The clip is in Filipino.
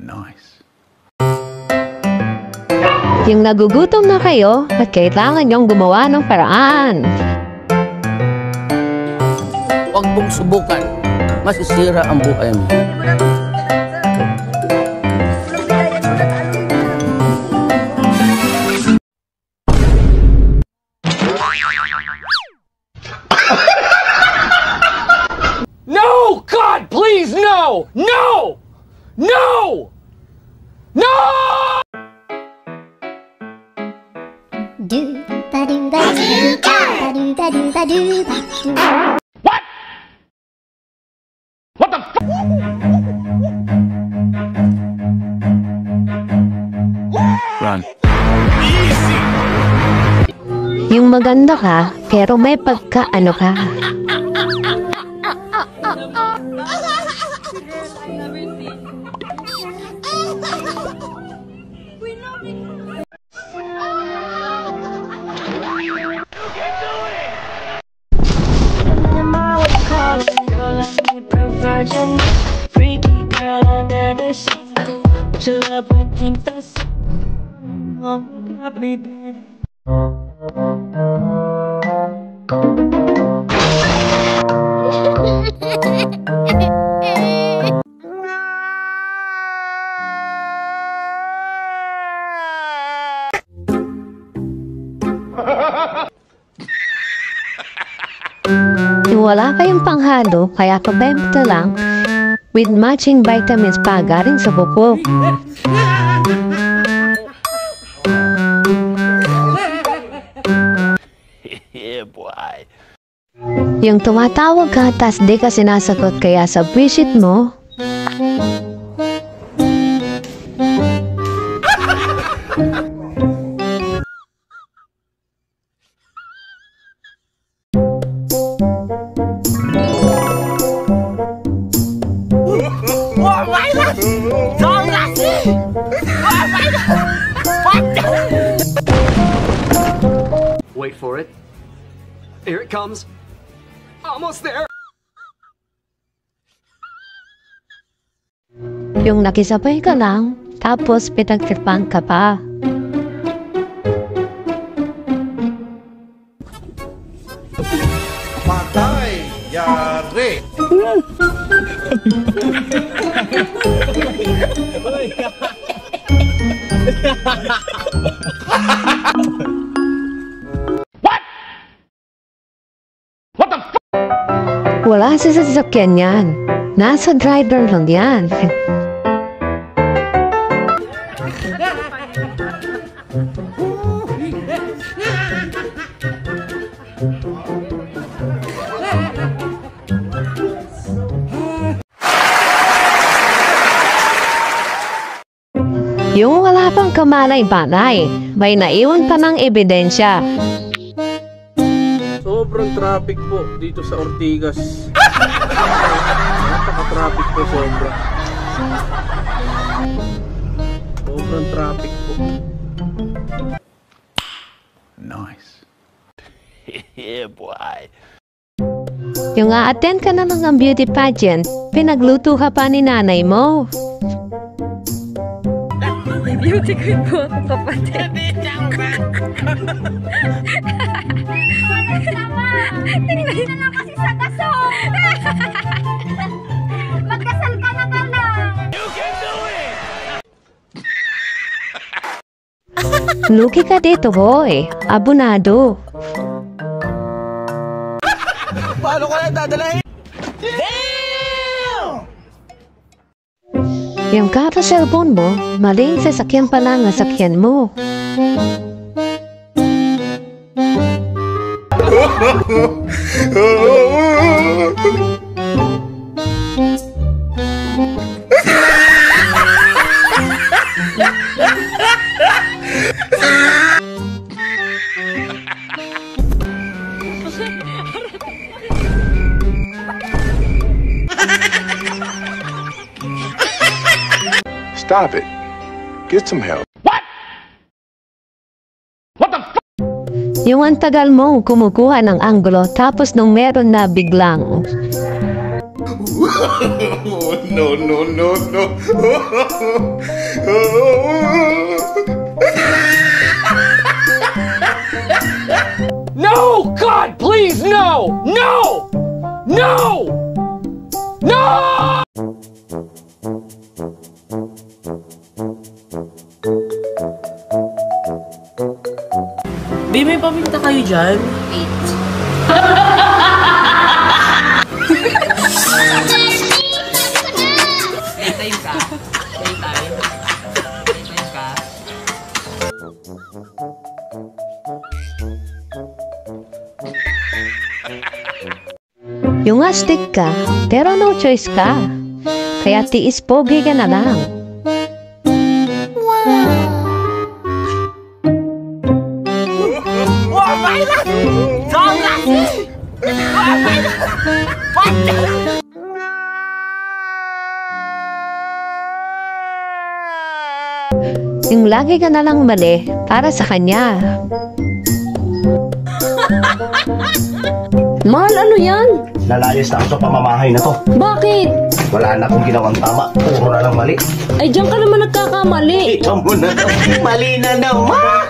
Nice. Yung nagugutom na kayo at kailangan niyong gumawa ng paraan. Huwag mong subukan. Masisira ang buhay mo. No! God, please, no! No! No! No! What? What the f? Run. Yung maganda ka, pero may pagka-ano ka. Wala kayong panghalo, kaya pabenta lang with matching vitamins pa galing sa buko. Yeah, boy. Yung tumatawag ka, tas di ka sinasagot, kaya sa visit mo, Wait for it. Here it comes. Almost there. yung nakisabay ka lang, tapos pinagtripan ka pa. Patay! Yari! What? What the f? Wala sa sasakyan yan. Nasa driver lang yan. Yung wala pang kamalay-balay, may naiwan pa ng ebidensya. Sobrang traffic po dito sa Ortigas. Napaka-traffic po sobra. Sobrang traffic po. Nice. Yeah, boy. Yung a-attend ka na lang ng beauty pageant, pinagluto ka pa ni nanay mo. Beauty queen po ako, kapatid. Tingnan na lang kasi sa kaso. Magkasal ka na ka lang. You can do it! Luki ka dito, boy. Abonado. Paano ko na dadalahin? Yung kata cellphone mo, maling sasakyan pala ang sasakyan mo. Stop it. Get some help. Yung ang tagal mong kumukuha ng anggulo tapos nung meron na biglang No, no, no, no. No! God, please, no! No! No! No! Babe, may paminta kayo dyan? Time ka? Time? Time ka? yung astig ka, pero no choice ka. Kaya tiis pogi ka na lang. Yung lagi ka na lang mali para sa kanya. Mahal, ano yan? Lalayas na ako sa pamamahay na to. Bakit? Wala na akong ginawang tama. Puro na lang mali. Ay, diyan ka naman nagkakamali. Ito mo na. Mali na naman.